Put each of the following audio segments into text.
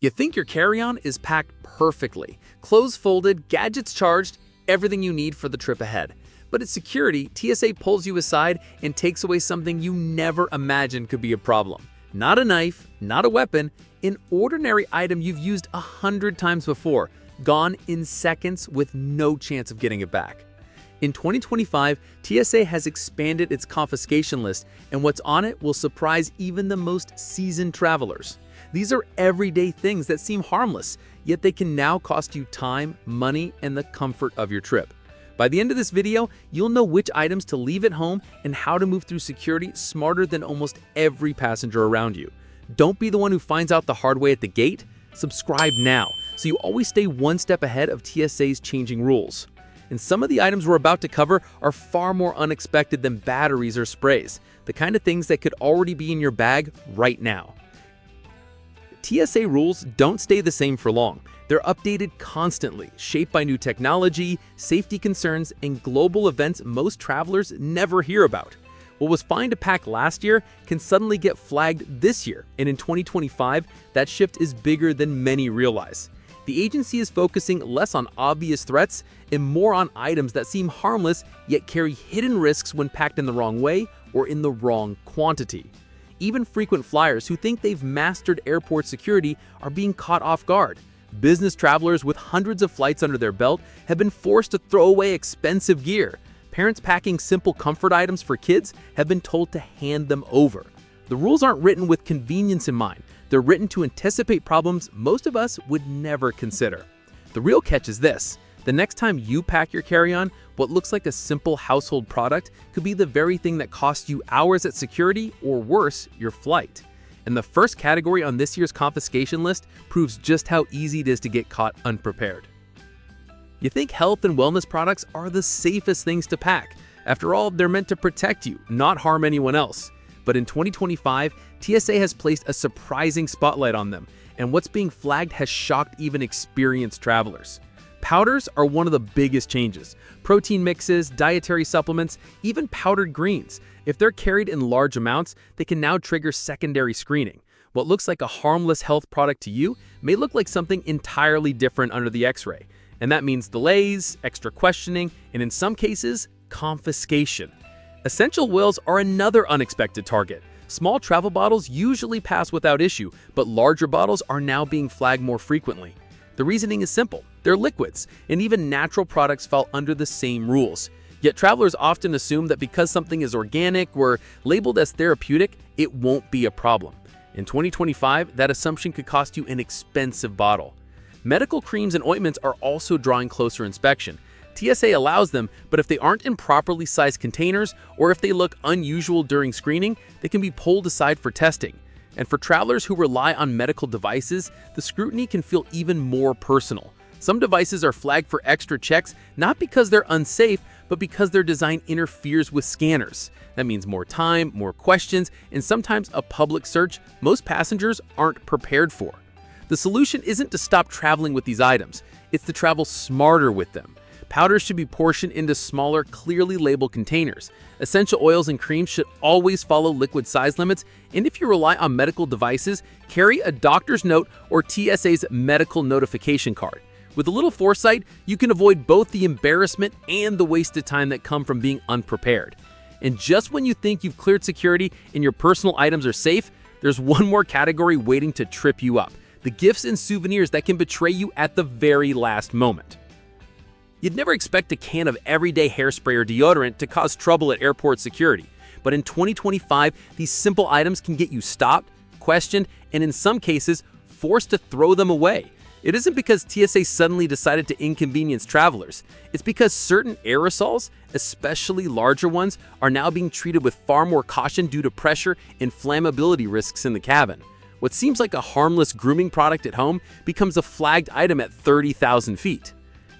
You think your carry-on is packed perfectly, clothes folded, gadgets charged, everything you need for the trip ahead. But at security, TSA pulls you aside and takes away something you never imagined could be a problem. Not a knife, not a weapon, an ordinary item you've used 100 times before, gone in seconds with no chance of getting it back. In 2025, TSA has expanded its confiscation list, and what's on it will surprise even the most seasoned travelers. These are everyday things that seem harmless, yet they can now cost you time, money, and the comfort of your trip. By the end of this video, you'll know which items to leave at home and how to move through security smarter than almost every passenger around you. Don't be the one who finds out the hard way at the gate. Subscribe now, so you always stay one step ahead of TSA's changing rules. And some of the items we're about to cover are far more unexpected than batteries or sprays, the kind of things that could already be in your bag right now. TSA rules don't stay the same for long. They're updated constantly, shaped by new technology, safety concerns, and global events most travelers never hear about. What was fine to pack last year can suddenly get flagged this year, and in 2025, that shift is bigger than many realize. The agency is focusing less on obvious threats and more on items that seem harmless yet carry hidden risks when packed in the wrong way or in the wrong quantity. Even frequent flyers who think they've mastered airport security are being caught off guard. Business travelers with hundreds of flights under their belt have been forced to throw away expensive gear. Parents packing simple comfort items for kids have been told to hand them over. The rules aren't written with convenience in mind. They're written to anticipate problems most of us would never consider. The real catch is this: the next time you pack your carry-on, what looks like a simple household product could be the very thing that costs you hours at security or worse, your flight. And the first category on this year's confiscation list proves just how easy it is to get caught unprepared. You think health and wellness products are the safest things to pack. After all, they're meant to protect you, not harm anyone else. But in 2025, TSA has placed a surprising spotlight on them, and what's being flagged has shocked even experienced travelers. Powders are one of the biggest changes. Protein mixes, dietary supplements, even powdered greens. If they're carried in large amounts, they can now trigger secondary screening. What looks like a harmless health product to you may look like something entirely different under the X-ray. And that means delays, extra questioning, and in some cases, confiscation. Essential oils are another unexpected target. Small travel bottles usually pass without issue, but larger bottles are now being flagged more frequently. The reasoning is simple. They're liquids, and even natural products fall under the same rules. Yet travelers often assume that because something is organic or labeled as therapeutic, it won't be a problem. In 2025, that assumption could cost you an expensive bottle. Medical creams and ointments are also drawing closer inspection. TSA allows them, but if they aren't in properly sized containers or if they look unusual during screening, they can be pulled aside for testing. And for travelers who rely on medical devices, the scrutiny can feel even more personal. Some devices are flagged for extra checks, not because they're unsafe, but because their design interferes with scanners. That means more time, more questions, and sometimes a public search most passengers aren't prepared for. The solution isn't to stop traveling with these items, it's to travel smarter with them. Powders should be portioned into smaller, clearly labeled containers. Essential oils and creams should always follow liquid size limits, and if you rely on medical devices, carry a doctor's note or TSA's medical notification card. With a little foresight, you can avoid both the embarrassment and the wasted time that come from being unprepared. And just when you think you've cleared security and your personal items are safe, there's one more category waiting to trip you up: the gifts and souvenirs that can betray you at the very last moment. You'd never expect a can of everyday hairspray or deodorant to cause trouble at airport security. But in 2025, these simple items can get you stopped, questioned, and in some cases, forced to throw them away. It isn't because TSA suddenly decided to inconvenience travelers. It's because certain aerosols, especially larger ones, are now being treated with far more caution due to pressure and flammability risks in the cabin. What seems like a harmless grooming product at home becomes a flagged item at 30,000 feet.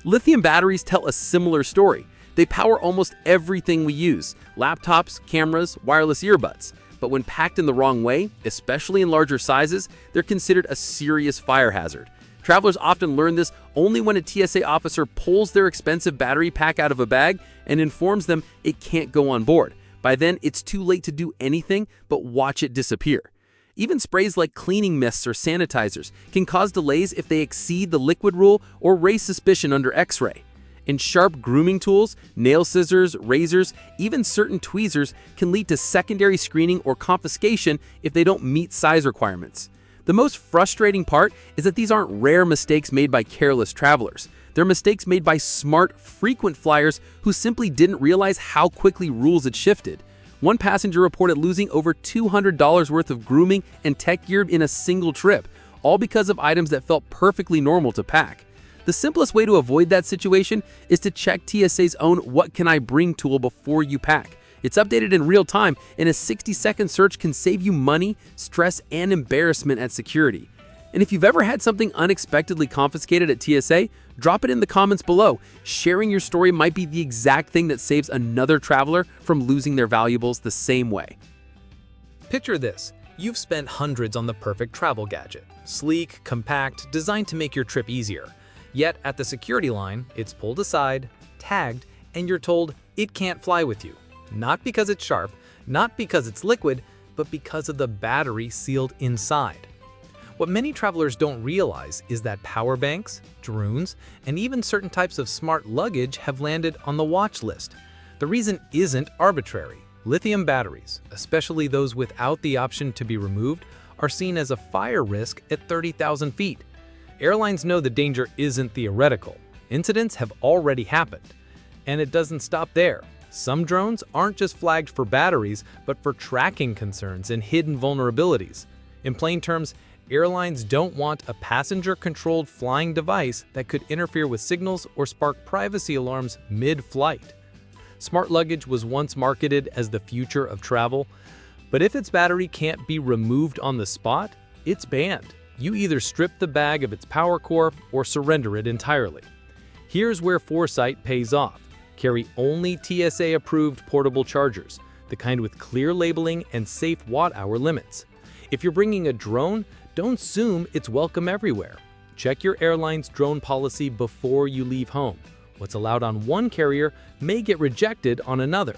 Lithium batteries tell a similar story. They power almost everything we use: laptops, cameras, wireless earbuds. But when packed in the wrong way, especially in larger sizes, they're considered a serious fire hazard. Travelers often learn this only when a TSA officer pulls their expensive battery pack out of a bag and informs them it can't go on board. By then, it's too late to do anything but watch it disappear. Even sprays like cleaning mists or sanitizers can cause delays if they exceed the liquid rule or raise suspicion under X-ray. And sharp grooming tools, nail scissors, razors, even certain tweezers can lead to secondary screening or confiscation if they don't meet size requirements. The most frustrating part is that these aren't rare mistakes made by careless travelers. They're mistakes made by smart, frequent flyers who simply didn't realize how quickly rules had shifted. One passenger reported losing over $200 worth of grooming and tech gear in a single trip, all because of items that felt perfectly normal to pack. The simplest way to avoid that situation is to check TSA's own "What Can I Bring" tool before you pack. It's updated in real time, and a 60-second search can save you money, stress, and embarrassment at security. And if you've ever had something unexpectedly confiscated at TSA, drop it in the comments below. Sharing your story might be the exact thing that saves another traveler from losing their valuables the same way. Picture this. You've spent hundreds on the perfect travel gadget. Sleek, compact, designed to make your trip easier. Yet at the security line, it's pulled aside, tagged, and you're told it can't fly with you. Not because it's sharp, not because it's liquid, but because of the battery sealed inside. What many travelers don't realize is that power banks, drones, and even certain types of smart luggage have landed on the watch list. The reason isn't arbitrary. Lithium batteries, especially those without the option to be removed, are seen as a fire risk at 30,000 feet. Airlines know the danger isn't theoretical. Incidents have already happened. And it doesn't stop there. Some drones aren't just flagged for batteries, but for tracking concerns and hidden vulnerabilities. In plain terms, airlines don't want a passenger-controlled flying device that could interfere with signals or spark privacy alarms mid-flight. Smart luggage was once marketed as the future of travel, but if its battery can't be removed on the spot, it's banned. You either strip the bag of its power core or surrender it entirely. Here's where foresight pays off. Carry only TSA-approved portable chargers, the kind with clear labeling and safe watt-hour limits. If you're bringing a drone, don't assume it's welcome everywhere. Check your airline's drone policy before you leave home. What's allowed on one carrier may get rejected on another.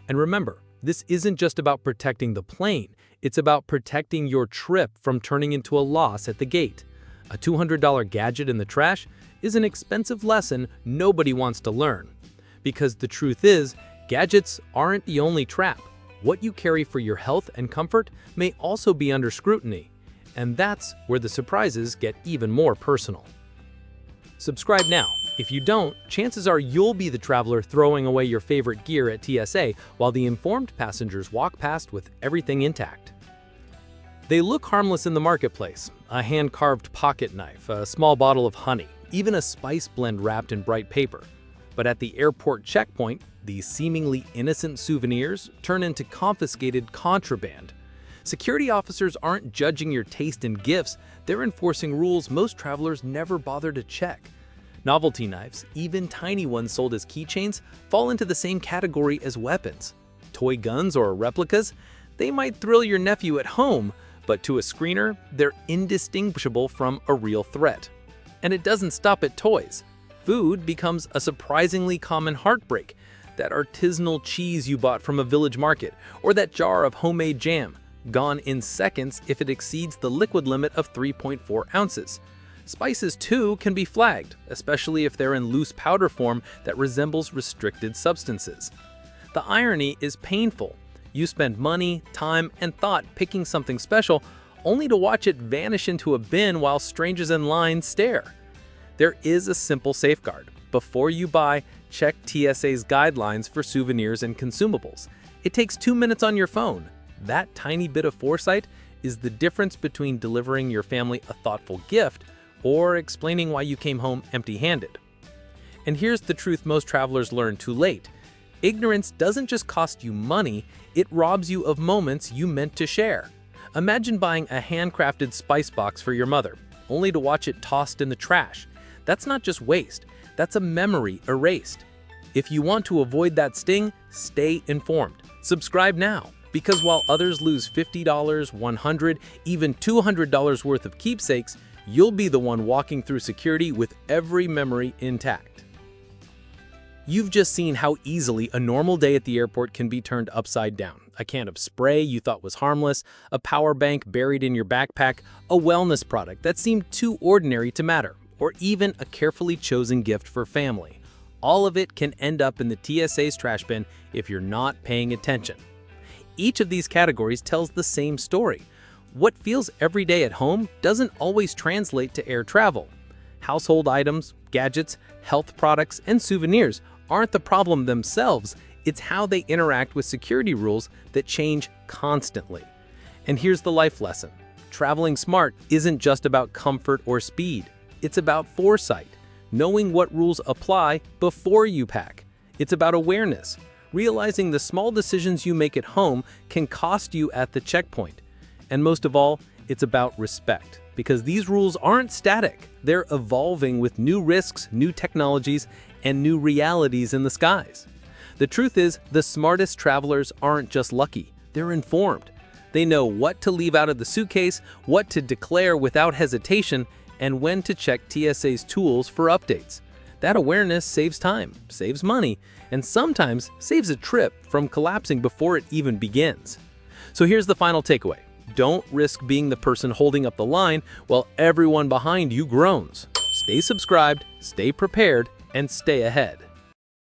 And remember, this isn't just about protecting the plane, it's about protecting your trip from turning into a loss at the gate. A $200 gadget in the trash is an expensive lesson nobody wants to learn. Because the truth is, gadgets aren't the only trap. What you carry for your health and comfort may also be under scrutiny. And that's where the surprises get even more personal. Subscribe now. If you don't, chances are you'll be the traveler throwing away your favorite gear at TSA while the informed passengers walk past with everything intact. They look harmless in the marketplace. A hand-carved pocket knife, a small bottle of honey, even a spice blend wrapped in bright paper. But at the airport checkpoint, these seemingly innocent souvenirs turn into confiscated contraband. Security officers aren't judging your taste in gifts, they're enforcing rules most travelers never bother to check. Novelty knives, even tiny ones sold as keychains, fall into the same category as weapons. Toy guns or replicas, they might thrill your nephew at home, but to a screener, they're indistinguishable from a real threat. And it doesn't stop at toys. Food becomes a surprisingly common heartbreak. That artisanal cheese you bought from a village market, or that jar of homemade jam, gone in seconds if it exceeds the liquid limit of 3.4 ounces. Spices, too, can be flagged, especially if they're in loose powder form that resembles restricted substances. The irony is painful. You spend money, time, and thought picking something special, only to watch it vanish into a bin while strangers in line stare. There is a simple safeguard. Before you buy, check TSA's guidelines for souvenirs and consumables. It takes 2 minutes on your phone. That tiny bit of foresight is the difference between delivering your family a thoughtful gift or explaining why you came home empty-handed. And here's the truth most travelers learn too late. Ignorance doesn't just cost you money, it robs you of moments you meant to share. Imagine buying a handcrafted spice box for your mother, only to watch it tossed in the trash. That's not just waste, that's a memory erased. If you want to avoid that sting, stay informed. Subscribe now, because while others lose $50, $100, even $200 worth of keepsakes, you'll be the one walking through security with every memory intact. You've just seen how easily a normal day at the airport can be turned upside down. A can of spray you thought was harmless, a power bank buried in your backpack, a wellness product that seemed too ordinary to matter, or even a carefully chosen gift for family. All of it can end up in the TSA's trash bin if you're not paying attention. Each of these categories tells the same story. What feels everyday at home doesn't always translate to air travel. Household items, gadgets, health products, and souvenirs aren't the problem themselves, it's how they interact with security rules that change constantly. And here's the life lesson. Traveling smart isn't just about comfort or speed. It's about foresight, knowing what rules apply before you pack. It's about awareness, realizing the small decisions you make at home can cost you at the checkpoint. And most of all, it's about respect, because these rules aren't static. They're evolving with new risks, new technologies, and new realities in the skies. The truth is, the smartest travelers aren't just lucky, they're informed. They know what to leave out of the suitcase, what to declare without hesitation, and when to check TSA's tools for updates. That awareness saves time, saves money, and sometimes saves a trip from collapsing before it even begins. So here's the final takeaway. Don't risk being the person holding up the line while everyone behind you groans. Stay subscribed, stay prepared, and stay ahead.